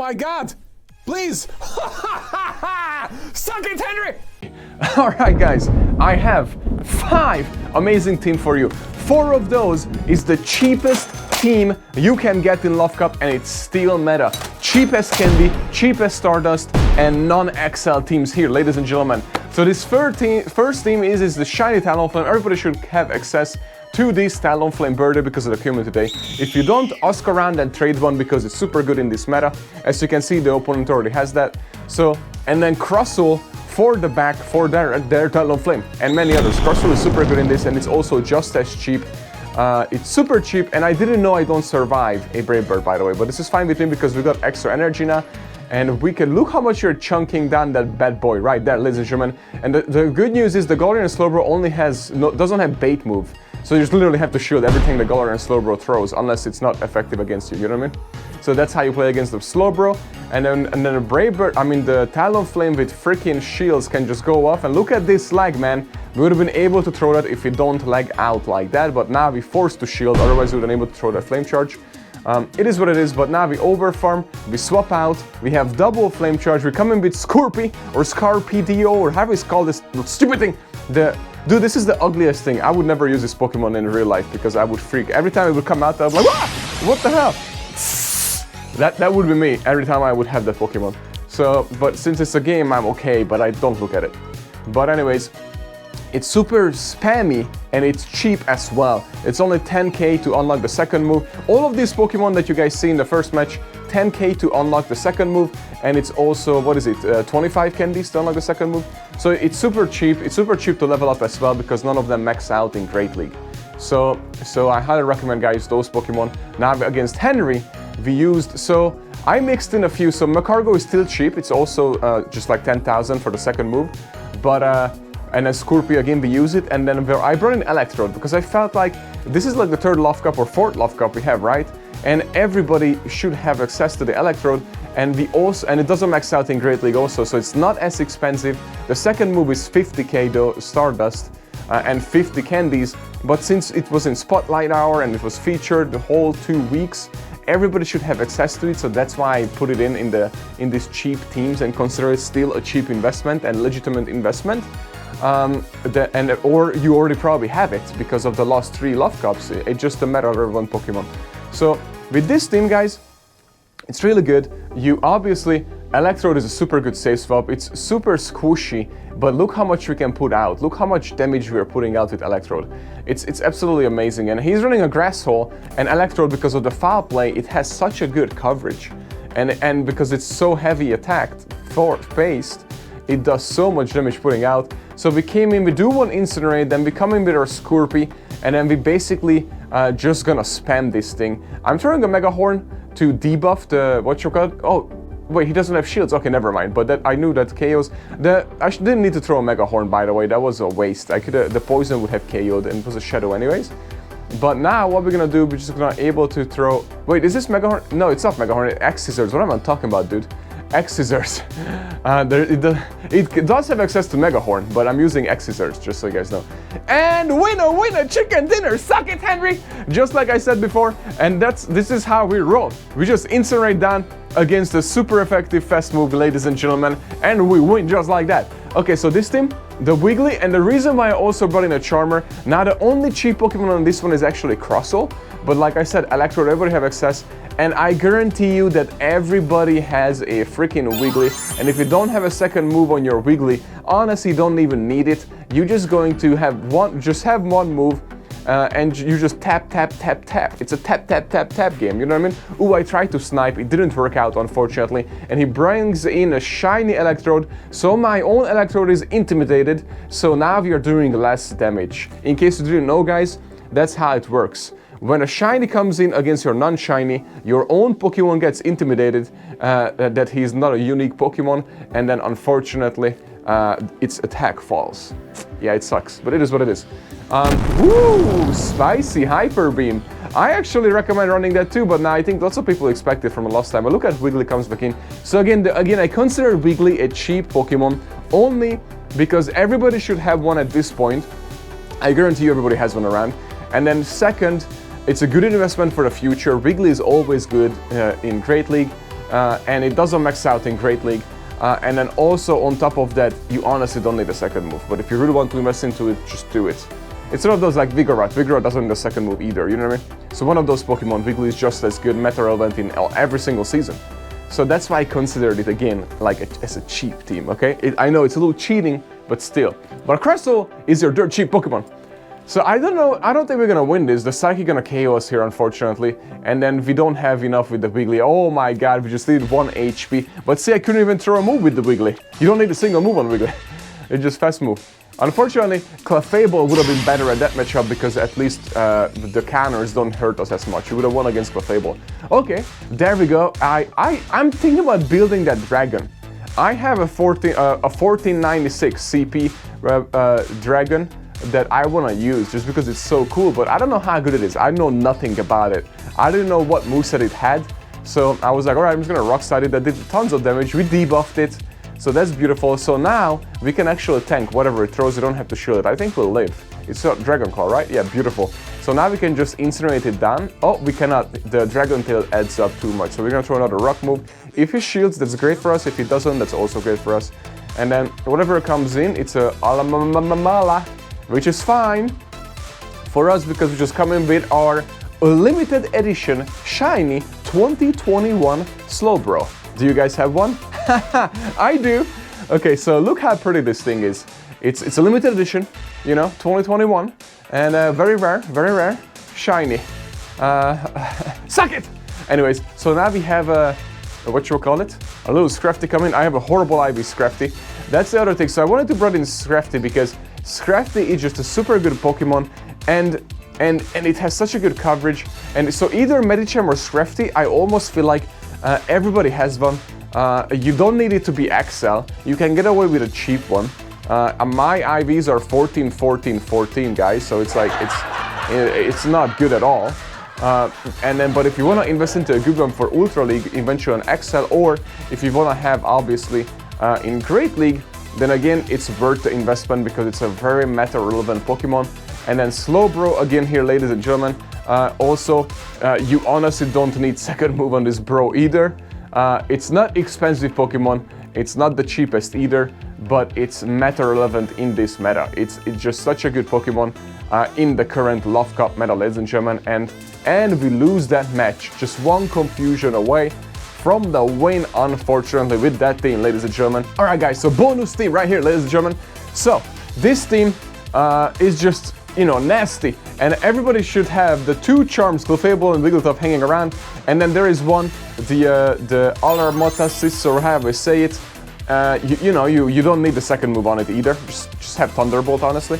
my god! Please! Suck it, Henry! Alright guys, I have 5 amazing teams for you. 4 of those is the cheapest team you can get in Love Cup, and it's still meta. Cheap as candy, cheap as Stardust, and non-XL teams here, ladies and gentlemen. So this first team is the shiny Talonflame. Everybody should have access to this Talonflame birthday because of the community today. If you don't, ask around and trade one because it's super good in this meta. As you can see, the opponent already has that. So, and then Crustle for the back for their Talonflame and many others. Crustle is super good in this, and it's also just as cheap. It's super cheap, and I didn't know I don't survive a Brave Bird, by the way, but this is fine with me because we got extra energy now. And we can look how much you're chunking down that bad boy right there, ladies and gentlemen. And the good news is the Galarian Slowbro only doesn't have bait move. So you just literally have to shield everything the Galarian Slowbro throws, unless it's not effective against you, you know what I mean? So that's how you play against the Slowbro. And then the Brave Bird, the Talonflame with freaking shields can just go off. And look at this lag, man. We would have been able to throw that if we don't lag out like that, but now we're forced to shield, otherwise we would have been able to throw that Flame Charge. It is what it is, but now we overfarm, we swap out, we have double Flame Charge, we come in with Scorpy, or Scarpedio, or however it's called, this stupid thing. Dude, this is the ugliest thing. I would never use this Pokemon in real life because I would freak. Every time it would come out, I was like, ah! What the hell? That would be me every time I would have that Pokemon. So, but since it's a game, I'm okay, but I don't look at it. But anyways, it's super spammy and it's cheap as well. It's only 10k to unlock the second move. All of these Pokemon that you guys see in the first match, 10k to unlock the second move, and it's also, 25 candies to unlock the second move. So it's super cheap. It's super cheap to level up as well because none of them max out in Great League. So I highly recommend, guys, those Pokemon. Now against Henry, we used, so I mixed in a few. So Macargo is still cheap. It's also just like 10,000 for the second move, but and then Scorpio again, we use it, and then I brought in Electrode because I felt like this is like the 3rd Love Cup or 4th Love Cup we have, right? And everybody should have access to the Electrode, and it doesn't max out in Great League also, so it's not as expensive. The second move is 50k though, Stardust, and 50 candies, but since it was in Spotlight Hour and it was featured the whole 2 weeks, everybody should have access to it, so that's why I put it in these cheap teams and consider it still a cheap investment and legitimate investment. Or you already probably have it because of the last 3 Love Cups. It's just a matter of one Pokemon. So with this team, guys, it's really good. You obviously, Electrode is a super good save swap. It's super squishy, but look how much we can put out. Look how much damage we are putting out with Electrode. It's absolutely amazing. And he's running a Grass Hole, and Electrode, because of the foul play, it has such a good coverage. And because it's so heavy attacked, based, it does so much damage putting out. So we came in, we do one Incinerate, then we come in with our Scorpy, and then we basically just gonna spam this thing. I'm throwing a Mega Horn to debuff the, oh, wait, he doesn't have shields. Okay, never mind, but I knew that KOs. I didn't need to throw a Mega Horn, by the way, that was a waste. The poison would have KO'd, and it was a Shadow anyways. But now what we're gonna do, we're just gonna able to throw, wait, is this Mega Horn? No, it's not Mega Horn, it's X-Scissors. What am I talking about, dude? X-Scissors. It does have access to Mega Horn, but I'm using X-Scissors, just so you guys know. And winner, chicken dinner, suck it, Henry! Just like I said before, and this is how we roll. We just Incinerate down against a super effective fast move, ladies and gentlemen, and we win just like that. Okay, so this team, the Wiggly, and the reason why I also brought in a Charmer, now the only cheap Pokemon on this one is actually Crustle, but like I said, Electrode, everybody have access, and I guarantee you that everybody has a freaking Wiggly, and if you don't have a second move on your Wiggly, honestly, don't even need it. You're just going to have one move, and you just tap, tap, tap, tap. It's a tap, tap, tap, tap game, you know what I mean? Ooh, I tried to snipe, it didn't work out, unfortunately, and he brings in a shiny Electrode, so my own Electrode is intimidated, so now we are doing less damage. In case you didn't know, guys, that's how it works. When a shiny comes in against your non-shiny, your own Pokemon gets intimidated that he's not a unique Pokemon, and then unfortunately, its attack falls. Yeah, it sucks, but it is what it is. Woo! Spicy Hyper Beam. I actually recommend running that too, but now I think lots of people expect it from the last time. But look at Wiggly comes back in. So again, I consider Wiggly a cheap Pokemon only because everybody should have one at this point. I guarantee you everybody has one around. And then second, it's a good investment for the future. Wiggly is always good in Great League. and it doesn't max out in Great League. And then also on top of that, you honestly don't need a second move. But if you really want to invest into it, just do it. It's one of those like Vigoroth. Vigoroth doesn't need a second move either, you know what I mean? So one of those Pokemon, Wiggly is just as good, meta relevant in every single season. So that's why I considered it again like as a cheap team, okay? I know it's a little cheating, but still. But Cressel is your dirt cheap Pokemon. So I don't know, I don't think we're gonna win this. The Psychic gonna KO us here, unfortunately. And then we don't have enough with the Wiggly. Oh my god, we just needed 1 HP. But see, I couldn't even throw a move with the Wiggly. You don't need a single move on Wiggly. It's just fast move. Unfortunately, Clefable would have been better at that matchup because at least the counters don't hurt us as much. We would have won against Clefable. Okay, there we go. I'm thinking about building that dragon. I have a 1496 CP dragon that I want to use just because it's so cool, but I don't know how good it is. I know nothing about it. I didn't know what moveset it had, so I was like, alright, I'm just gonna rock slide it. That did tons of damage. We debuffed it. So that's beautiful. So now we can actually tank whatever it throws. You don't have to shield it. I think we'll live. It's a Dragon Claw, right? Yeah, beautiful. So now we can just incinerate it down. Oh, we cannot. The Dragon Tail adds up too much. So we're going to throw another Rock move. If he shields, that's great for us. If he doesn't, that's also great for us. And then whatever comes in, it's a Alamamamala, which is fine for us because we just come in with our limited edition shiny 2021 Slowbro. Do you guys have one? I do. Okay, so look how pretty this thing is. It's a limited edition, you know, 2021, and very rare, shiny. Suck it! Anyways, so now we have a what you call it? A little Scrafty coming. I have a horrible IV Scrafty. That's the other thing. So I wanted to bring in Scrafty because Scrafty is just a super good Pokemon, and it has such a good coverage. And so either Medicham or Scrafty, I almost feel like everybody has one. You don't need it to be XL. You can get away with a cheap one. My IVs are 14, 14, 14, guys. So it's like it's not good at all. But if you want to invest into a good one for Ultra League, eventually an XL, or if you want to have obviously in Great League, then again it's worth the investment because it's a very meta relevant Pokemon. And then Slowbro again here, ladies and gentlemen. Also, you honestly don't need second move on this bro either. It's not expensive Pokemon, it's not the cheapest either, but it's meta relevant in this meta. It's just such a good Pokemon in the current Love Cup meta, ladies and gentlemen, and we lose that match. Just one confusion away from the win, unfortunately, with that team, ladies and gentlemen. Alright guys, so bonus team right here, ladies and gentlemen. So, this team is just, you know, nasty, and everybody should have the 2 charms, Clefable and Wigglytuff, hanging around, and then there is one, the Alarmotasis, or however I say it. You know, you don't need the second move on it either. Just have Thunderbolt, honestly.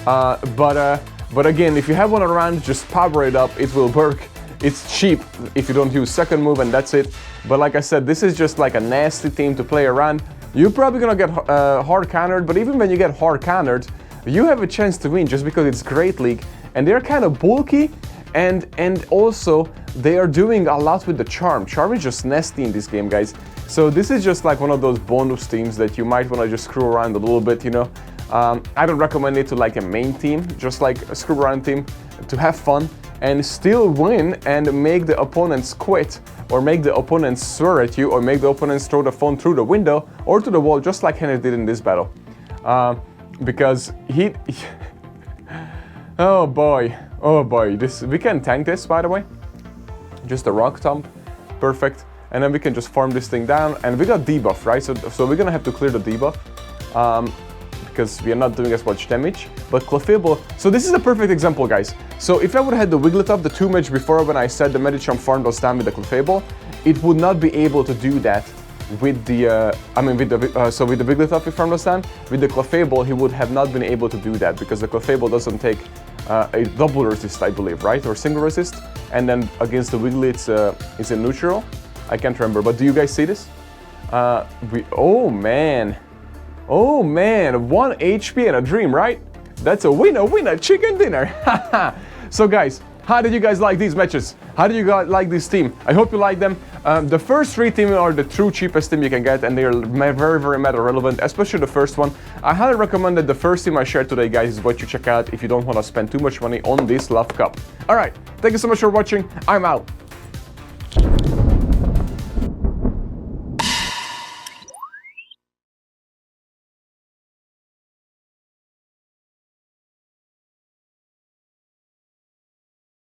But again, if you have one around, just power it up. It will work. It's cheap if you don't use second move, and that's it. But like I said, this is just like a nasty team to play around. You're probably gonna get hard countered, but even when you get hard countered, you have a chance to win just because it's Great League, and they're kind of bulky, and also they are doing a lot with the charm. Charm is just nasty in this game, guys. So this is just like one of those bonus teams that you might want to just screw around a little bit, you know. I don't recommend it to like a main team, just like a screw around team to have fun and still win and make the opponents quit, or make the opponents swear at you, or make the opponents throw the phone through the window or to the wall, just like Henry did in this battle. Because he oh boy, we can tank this, by the way. Just a Rock Tomb, perfect. And then we can just farm this thing down, and we got debuff, right? So we're gonna have to clear the debuff because we are not doing as much damage. But Clefable, so this is a perfect example, guys. So if I would have had the Wigglytuff, the 2 match before, when I said the Medicham farm was down with the Clefable, it would not be able to do that with the with the Wigglytuff if farm was down. With the Clefable, he would have not been able to do that because the Clefable doesn't take a double resist, I believe, right? Or single resist. And then against the Wiggly, it's a neutral. I can't remember, but do you guys see this? Oh man, 1 HP and a dream, right? That's a winner, chicken dinner. So guys, how did you guys like these matches? How do you guys like this team? I hope you like them. The first 3 teams are the true cheapest team you can get, and they are very meta relevant, especially the first one. I highly recommend that the first team I shared today, guys, is what you check out if you don't want to spend too much money on this Love Cup. Alright, thank you so much for watching. I'm out.